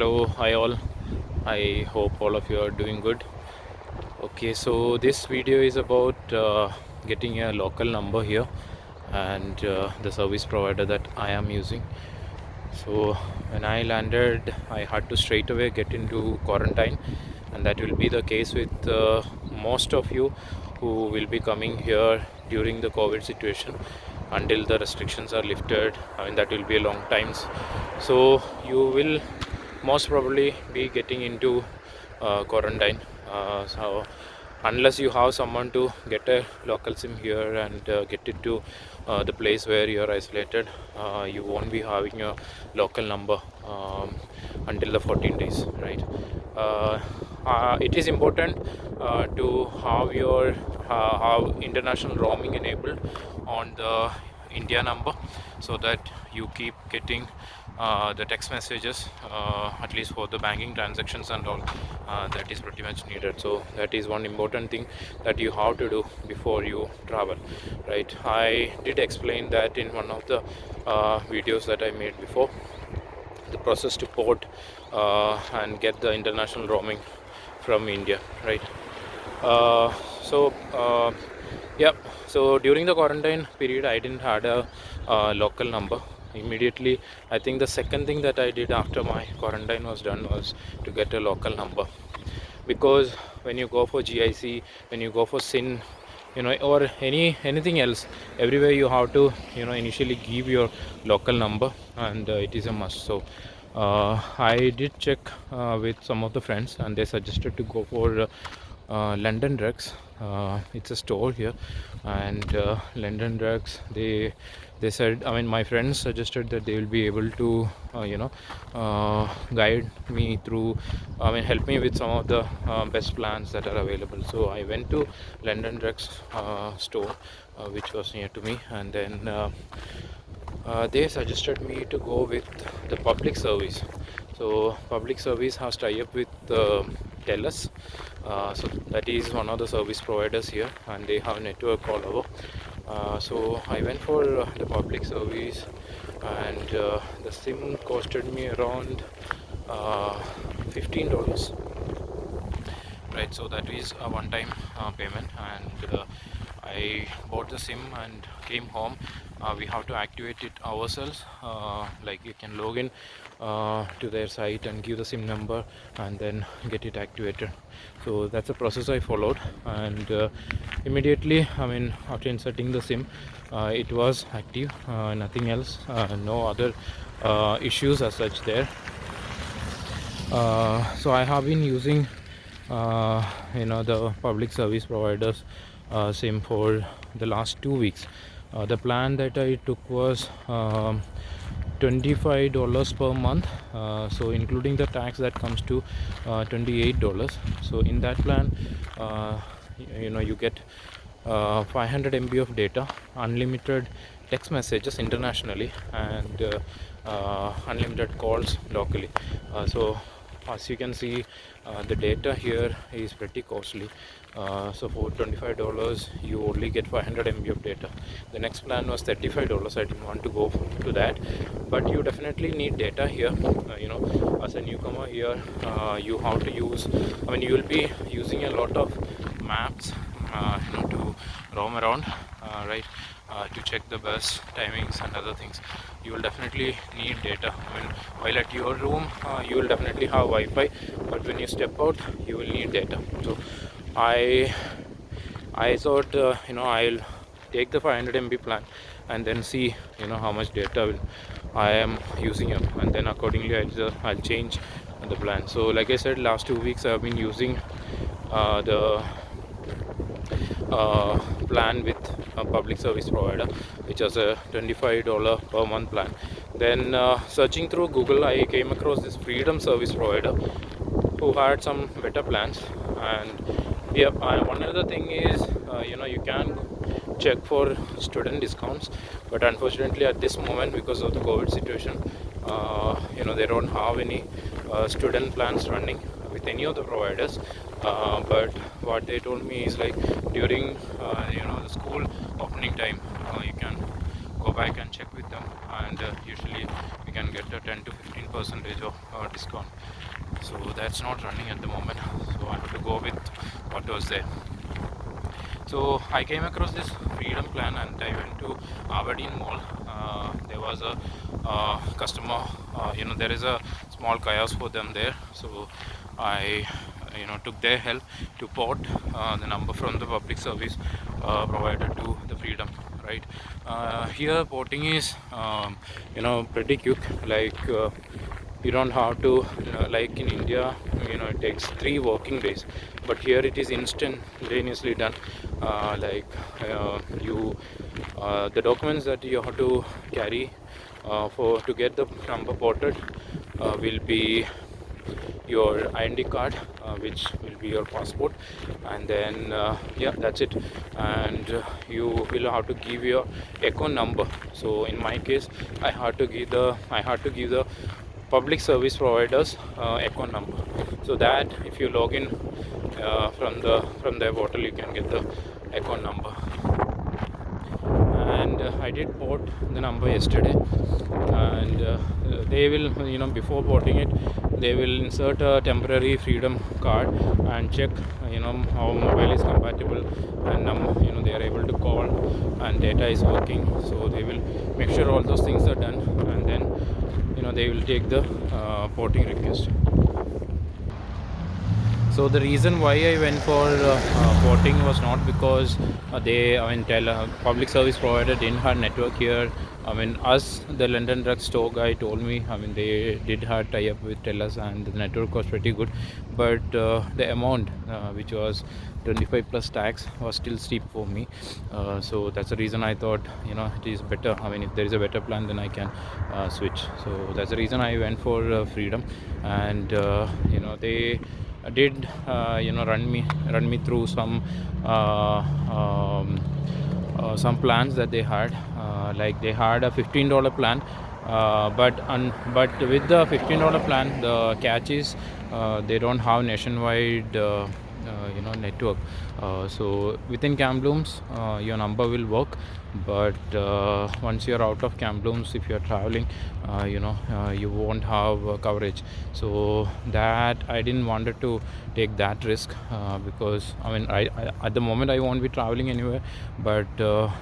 Hello, hi all. I hope all of you are doing good. Okay, so this video is about getting a local number here and the service provider that I am using. So when I landed, I had to straight away get into quarantine, and that will be the case with most of you who will be coming here during the COVID situation until the restrictions are lifted. I mean, that will be a long times. So you will most probably be getting into quarantine. So unless you have someone to get a local sim here and get it to the place where you are isolated, you won't be having a local number until the 14 days, right? It is important to have your have international roaming enabled on the India number, so that you keep getting the text messages, at least for the banking transactions and all. That is pretty much needed. So that is one important thing that you have to do before you travel, right? I did explain that in one of the videos that I made before, the process to port and get the international roaming from India, right? Uh, so yeah, so during the quarantine period, I didn't had a local number. Immediately, I think the second thing that I did after my quarantine was done was to get a local number, because when you go for GIC, when you go for SIN, or anything else, everywhere you have to initially give your local number, and it is a must. So I did check with some of the friends, and they suggested to go for London Drugs. It's a store here, and London Drugs, they said, I mean, my friends suggested that they will be able to guide me through, I mean, help me with some of the best plans that are available. So I went to London Drugs store, which was near to me, and then they suggested me to go with the public service. So public service has tie up with TELUS. So that is one of the service providers here, and they have network all over. So I went for the public service, and the SIM costed me around $15, right? So that is a one-time payment, and I bought the SIM and came home. We have to activate it ourselves. Like, you can log in to their site and give the SIM number and then get it activated. So that's the process I followed, and immediately, I mean, after inserting the SIM, it was active. Nothing else, no other issues as such there. So I have been using the public service providers SIM for the last 2 weeks. The plan that I took was $25 per month, so including the tax, that comes to $28. So in that plan, you get 500 MB of data, unlimited text messages internationally, and unlimited calls locally. So as you can see, the data here is pretty costly. So for $25 you only get 500 MB of data. The next plan was $35. I didn't want to go to that, but you definitely need data here. As a newcomer here, you have to use, I mean, you will be using a lot of maps to roam around, right? To check the bus timings and other things. You will definitely need data. I mean, while at your room, you will definitely have Wi-Fi, but when you step out, you will need data. So I thought, I'll take the 500 MB plan and then see how much data I am using up, and then accordingly I'll change the plan. So like I said, last 2 weeks I have been using the plan with a public service provider, which was a $25 per month plan. Then searching through Google, I came across this Freedom service provider who had some better plans. And yeah, one other thing is, you can check for student discounts, but unfortunately at this moment, because of the COVID situation, they don't have any student plans running with any of the providers. But what they told me is, like, during the school opening time, you can go back and check with them, and usually we can get a 10 to 15% of discount. So that's not running at the moment, so I have to go with what was there. So I came across this Freedom plan and I went to Aberdeen Mall. There was a customer, there is a small kiosk for them there. So I took their help to port the number from the public service provider to the Freedom, right? Here porting is pretty quick, like you don't have to like in India, it takes 3 working days, but here it is instantaneously done. Like you the documents that you have to carry for to get the number ported will be your ID card, which will be your passport, and then yeah, that's it. And you will have to give your account number. So in my case, I had to give the public service providers account number, so that if you log in from their portal, you can get the account number. And I did port the number yesterday, and they will, before porting it, they will insert a temporary Freedom card and check how mobile is compatible, and they are able to call and data is working. So they will make sure all those things are done, and then they will take the porting request. So the reason why I went for porting was not because public service provider didn't have network here. The London Drug Store guy told me, they did have tie-up with TELUS and the network was pretty good, but the amount, which was 25 plus tax, was still steep for me. So that's the reason I thought, it is better. If there is a better plan, then I can switch. So that's the reason I went for Freedom, and they did run me through some plans that they had. Like they had a $15 plan, but with the $15 plan, the catch is they don't have nationwide network. So within Kamloops, your number will work, but once you're out of Kamloops, if you're traveling, you won't have coverage. So that I didn't wanted to take that risk, because I at the moment I won't be traveling anywhere, but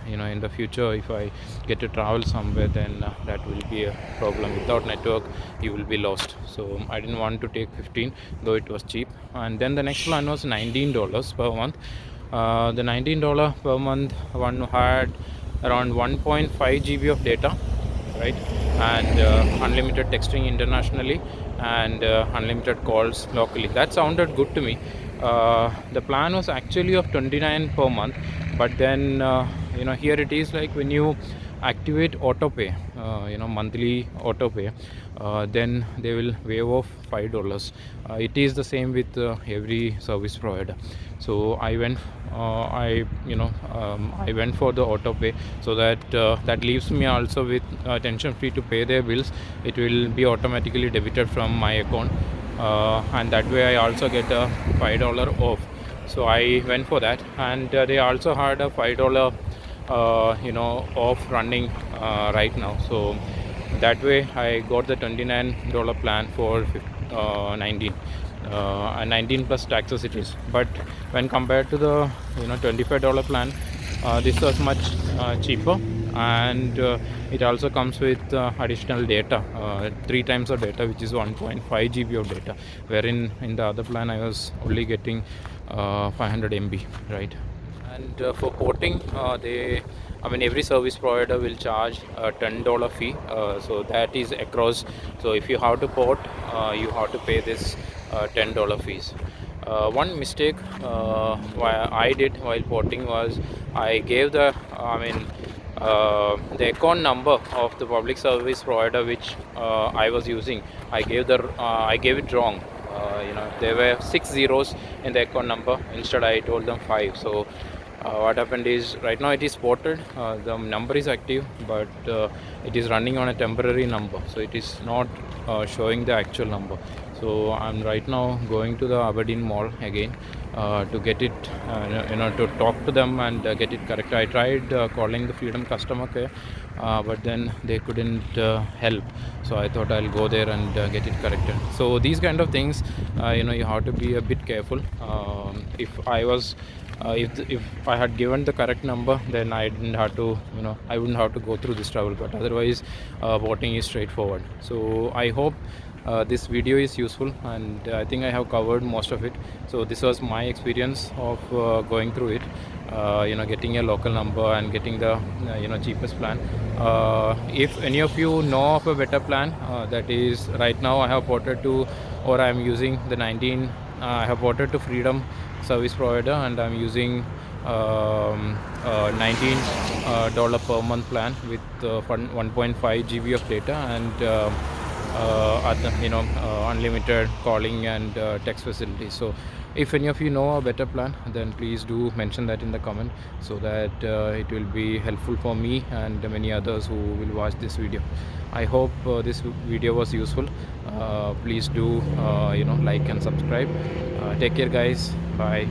in the future, if I get to travel somewhere, then that will be a problem. Without network, you will be lost. So I didn't want to take 15, though it was cheap. And then the next plan was $19 per month. The $19 per month one had around 1.5 GB of data, right, and unlimited texting internationally, and unlimited calls locally. That sounded good to me. The plan was actually of 29 per month, but then here it is like when you activate autopay, monthly autopay, then they will waive off $5. It is the same with every service provider. So I went I went for the autopay, so that that leaves me also with tension free to pay their bills. It will be automatically debited from my account, and that way I also get a $5 off. So I went for that, and they also had a $5 off running right now. So that way I got the $29 plan for 19 and 19 plus taxes it is. But when compared to the $25 plan, this was much cheaper, and it also comes with additional data, 3 times of data, which is 1.5 GB of data, wherein in the other plan I was only getting 500 MB, right? And for porting, every service provider will charge a $10 fee, so that is across. So if you have to port, you have to pay this $10 fees. One mistake I did while porting was I gave the account number of the public service provider which I was using. I gave it wrong. There were 6 zeros in the account number. Instead, I told them 5. So what happened is, right now it is ported, the number is active, but it is running on a temporary number, so it is not showing the actual number. So I'm right now going to the Aberdeen Mall again to get it, to talk to them and get it correct. I tried calling the Freedom customer care, but then they couldn't help. So I thought I'll go there and get it corrected. So these kind of things, you have to be a bit careful. If I had given the correct number, then I didn't have to, I wouldn't have to go through this trouble. But otherwise, voting is straightforward. So I hope this video is useful, and I think I have covered most of it. So this was my experience of going through it, getting a local number and getting the cheapest plan. If any of you know of a better plan, that is, right now I have ported to, or I am using the 19, I have ported to Freedom service provider, and I'm using $19 per month plan with 1.5 GB of data and unlimited calling and text facilities. So if any of you know a better plan, then please do mention that in the comment, so that it will be helpful for me and many others who will watch this video. I hope this video was useful. Please do like and subscribe. Take care guys. Bye.